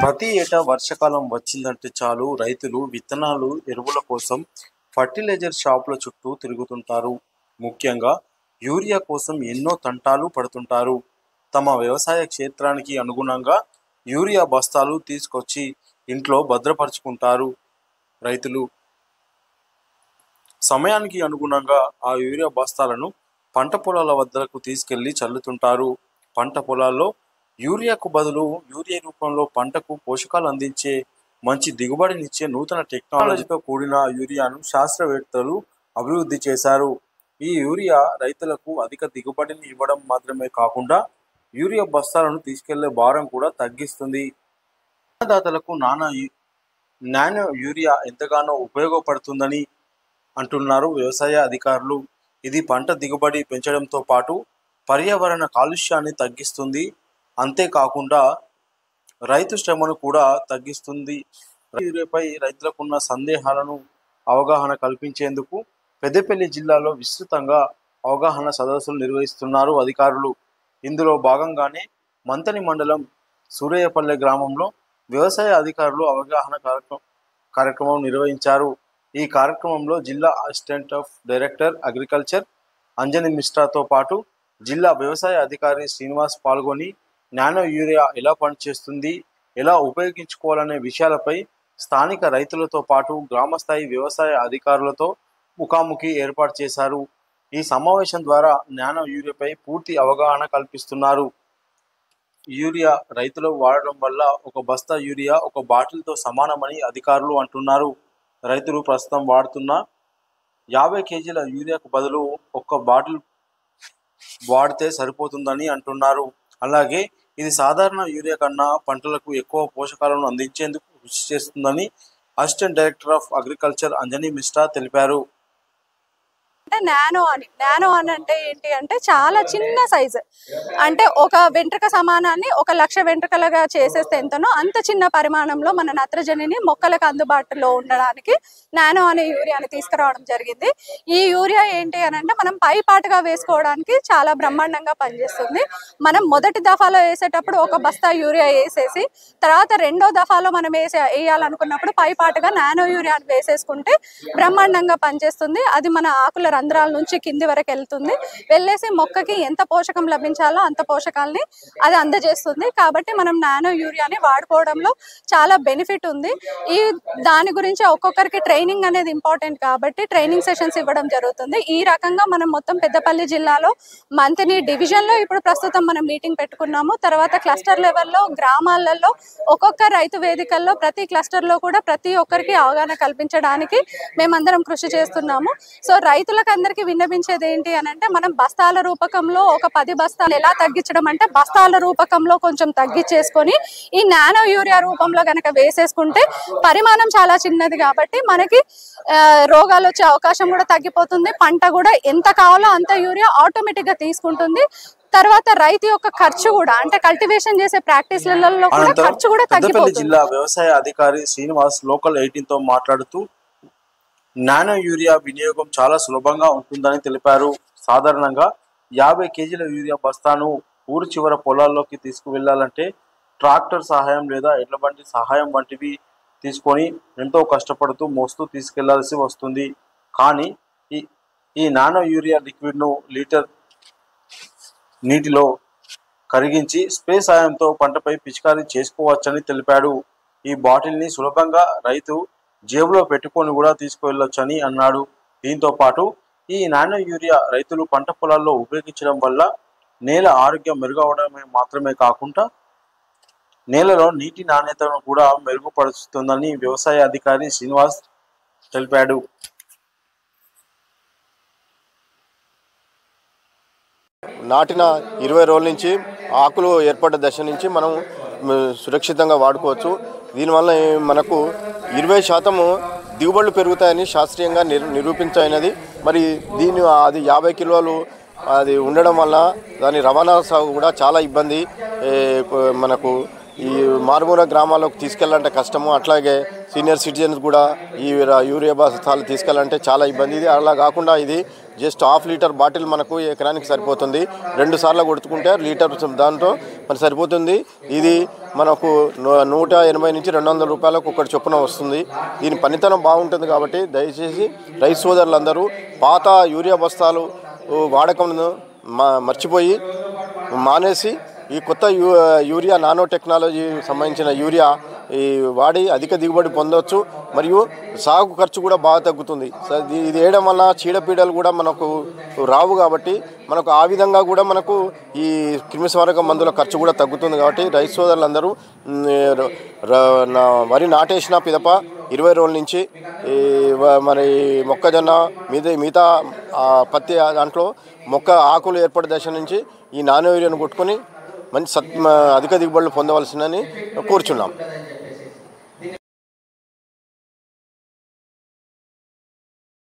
ప్రతి ఏటా వర్షాకాలం వచ్చిందంటే చాలు రైతులు విత్తనాలు, ఎరువుల కోసం ఫర్టిలైజర్ షాపుల చుట్టూ తిరుగుతుంటారు. ముఖ్యంగా యూరియా కోసం ఎన్నో తంటాలు పడుతుంటారు. తమ వ్యవసాయ క్షేత్రానికి అనుగుణంగా యూరియా బస్తాలు తీసుకొచ్చి ఇంట్లో భద్రపరుచుకుంటారు. రైతులు సమయానికి అనుగుణంగా ఆ యూరియా బస్తాలను పంట పొలాల వద్దకు తీసుకెళ్లి చల్లుతుంటారు. పంట పొలాల్లో యూరియాకు బదులు యూరియా రూపంలో పంటకు పోషకాలు అందించే మంచి దిగుబడినిచ్చే నూతన టెక్నాలజీతో కూడిన యూరియాను శాస్త్రవేత్తలు అభివృద్ధి చేశారు. ఈ యూరియా రైతులకు అధిక దిగుబడిని ఇవ్వడం మాత్రమే కాకుండా యూరియా బస్తాలను తీసుకెళ్లే భారం కూడా తగ్గిస్తుంది. అన్నదాతలకు నానో యూరియా ఎంతగానో ఉపయోగపడుతుందని అంటున్నారు వ్యవసాయ అధికారులు. ఇది పంట దిగుబడి పెంచడంతో పాటు పర్యావరణ కాలుష్యాన్ని తగ్గిస్తుంది. అంతేకాకుండా రైతు శ్రమను కూడా తగ్గిస్తుంది. యూరియాపై రైతులకున్న సందేహాలను అవగాహన కల్పించేందుకు పెద్దపల్లి జిల్లాలో విస్తృతంగా అవగాహన సదస్సులు నిర్వహిస్తున్నారు అధికారులు. ఇందులో భాగంగానే మంతని మండలం సూరయ్యపల్లె గ్రామంలో వ్యవసాయ అధికారులు అవగాహన కార్యక్రమం నిర్వహించారు. ఈ కార్యక్రమంలో జిల్లా assistant of director agriculture Anjani మిశ్రాతో పాటు జిల్లా వ్యవసాయ అధికారి శ్రీనివాస్ పాల్గొని నానో యూరియా ఎలా పనిచేస్తుంది, ఎలా ఉపయోగించుకోవాలనే విషయాలపై స్థానిక రైతులతో పాటు గ్రామస్థాయి వ్యవసాయ అధికారులతో ముఖాముఖి ఏర్పాటు చేశారు. ఈ సమావేశం ద్వారా నానో యూరియాపై పూర్తి అవగాహన కల్పిస్తున్నారు. యూరియా రైతులు వాడడం వల్ల ఒక బస్తా యూరియా ఒక బాటిల్తో సమానమని అధికారులు అంటున్నారు. రైతులు ప్రస్తుతం వాడుతున్న 50 కేజీల యూరియాకు బదులు ఒక్క బాటిల్ వాడితే సరిపోతుందని అంటున్నారు. అలాగే ఇది సాధారణ యూరియా కన్నా పంటలకు ఎక్కువ పోషకాలను అందించేందుకు కృషి చేస్తుందని assistant director of agriculture Anjani Mishra తెలిపారు. నానో అని అంటే ఏంటి అంటే చాలా చిన్న సైజు, అంటే ఒక వెంట్రుక సమానాన్ని 1,00,000 వెంట్రుకలుగా చేసేస్తే ఎంతనో అంత చిన్న పరిమాణంలో మన నత్రజనిని మొక్కలకు అందుబాటులో ఉండడానికి నానో అనే యూరియాని తీసుకురావడం జరిగింది. ఈ యూరియా ఏంటి అని అంటే మనం పైపాటుగా వేసుకోవడానికి చాలా బ్రహ్మాండంగా పనిచేస్తుంది. మనం మొదటి దఫాలో వేసేటప్పుడు ఒక బస్తా యూరియా వేసేసి తర్వాత రెండో దఫాలో మనం వేయాలనుకున్నప్పుడు పైపాటుగా నానో యూరియాని వేసేసుకుంటే బ్రహ్మాండంగా పనిచేస్తుంది. అది మన ఆకుల రంధ్రాల నుంచి కింది వరకు వెళ్ళేసి మొక్కకి ఎంత పోషకం లభించాలో అంత పోషకాలని అది అందజేస్తుంది. కాబట్టి మనం నానో యూరియాని వాడుకోవడంలో చాలా బెనిఫిట్ ఉంది. దాని గురించి ఒక్కొక్కరికి ట్రైనింగ్ అనేది ఇంపార్టెంట్ కాబట్టి ట్రైనింగ్ సెషన్స్ ఇవ్వడం జరుగుతుంది. ఈ రకంగా మనం మొత్తం పెద్దపల్లి జిల్లాలో మంతని డివిజన్లో ఇప్పుడు ప్రస్తుతం మనం మీటింగ్ పెట్టుకున్నాము. తర్వాత క్లస్టర్ లెవెల్లో గ్రామాలలో ఒక్కొక్క రైతు వేదికల్లో ప్రతి క్లస్టర్లో కూడా ప్రతి ఒక్కరికి అవగాహన కల్పించడానికి మేమందరం కృషి చేస్తున్నాము. సో రైతులకు అందరికీ విన్నపించేది ఏంటి అని అంటే మనం బస్తాల రూపకంలో ఒక 10 బస్తాలు ఎలా తగ్గించడం అంటే బస్తాల రూపకంలో కొంచెం తగ్గించేసుకొని ఈ నానో యూరియా రూపంలో కనుక వేసేసుకుంటే పరిమాణం చాలా చిన్నది కాబట్టి మనకి రోగాలు వచ్చే అవకాశం కూడా తగ్గిపోతుంది. పంట కూడా ఎంత కావాలో అంత యూరియా ఆటోమేటిక్ గా తీసుకుంటుంది. తర్వాత రైతు యొక్క ఖర్చు కూడా అంటే కల్టివేషన్ చేసే ప్రాక్టీస్లలో కూడా ఖర్చు కూడా తగ్గిపోతుంది. జిల్లా వ్యవసాయ అధికారి శ్రీనివాస్ లోకల్ 18తో మాట్లాడుతూ నానో యూరియా వినియోగం చాలా సులభంగా ఉంటుందని తెలిపారు. సాధారణంగా 50 కేజీల యూరియా బస్తాను ఊరు చివర పొలాల్లోకి తీసుకువెళ్లాలంటే ట్రాక్టర్ సహాయం లేదా ఎడ్ల బండి సహాయం వంటివి తీసుకొని ఎంతో కష్టపడుతూ మోస్తూ తీసుకెళ్లాల్సి వస్తుంది. కానీ ఈ నానో యూరియా లిక్విడ్ను లీటర్ నీటిలో కరిగించి స్ప్రే సాయంతో పంటపై పిచికారీ చేసుకోవచ్చని తెలిపాడు. ఈ బాటిల్ని సులభంగా రైతు జేబులో పెట్టుకొని కూడా తీసుకువెళ్ళొచ్చని అన్నాడు. దీంతో పాటు ఈ నానో యూరియా రైతులు పంట పొలాల్లో ఉపయోగించడం వల్ల నేల ఆరోగ్యం మెరుగవడమే మాత్రమే కాకుండా నేలలో నీటి నాణ్యతను కూడా మెరుగుపరుస్తుందని వ్యవసాయ అధికారి శ్రీనివాస్ తెలిపాడు. నాటిన 20 రోజుల నుంచి ఆకులు ఏర్పడ్డ దశ నుంచి మనం సురక్షితంగా వాడుకోవచ్చు. దీనివల్ల మనకు 20% దిగుబడులు పెరుగుతాయని శాస్త్రీయంగా నిరూపించైనది. మరి అది 50 కిలోలు అది ఉండడం వల్ల దాని రవాణా సాగు కూడా చాలా ఇబ్బంది మనకు ఈ మారుమూల గ్రామాలకు తీసుకెళ్ళాలంటే కష్టము. అట్లాగే సీనియర్ సిటిజన్స్ కూడా ఈ యూరియా బస్తాలు తీసుకెళ్ళాలంటే చాలా ఇబ్బంది. ఇది అలా కాకుండా ఇది జస్ట్ హాఫ్ లీటర్ బాటిల్ మనకు ఎకరానికి సరిపోతుంది. 2 సార్లు కొడుతుకుంటే లీటర్ దాంట్లో మనకు సరిపోతుంది. ఇది మనకు 180 నుంచి 200 రూపాయలకు ఒకటి చొప్పున వస్తుంది. దీని పనితనం బాగుంటుంది కాబట్టి దయచేసి రైతు సోదరులందరూ పాత యూరియా బస్తాలు వాడకం మర్చిపోయి మానేసి ఈ కొత్త యూరియా నానో టెక్నాలజీ సంబంధించిన యూరియా వాడి అధిక దిగుబడి పొందవచ్చు. మరియు సాగు ఖర్చు కూడా బాగా తగ్గుతుంది. ఇది వేయడం వల్ల చీడపీడలు కూడా మనకు రావు కాబట్టి మనకు ఆ విధంగా కూడా మనకు ఈ క్రిమిసంహారక మందుల ఖర్చు కూడా తగ్గుతుంది. కాబట్టి రైతు సోదరులందరూ వరి నాటేసిన పిదప 20 రోజుల నుంచి మరి మొక్కజొన్న మిగతా పత్తి దాంట్లో మొక్క ఆకులు ఏర్పడే దశ నుంచి ఈ నానో యూరియాను కొట్టుకొని మంచి అధిక దిగుబడులు పొందవలసిందని కోరుచున్నాం.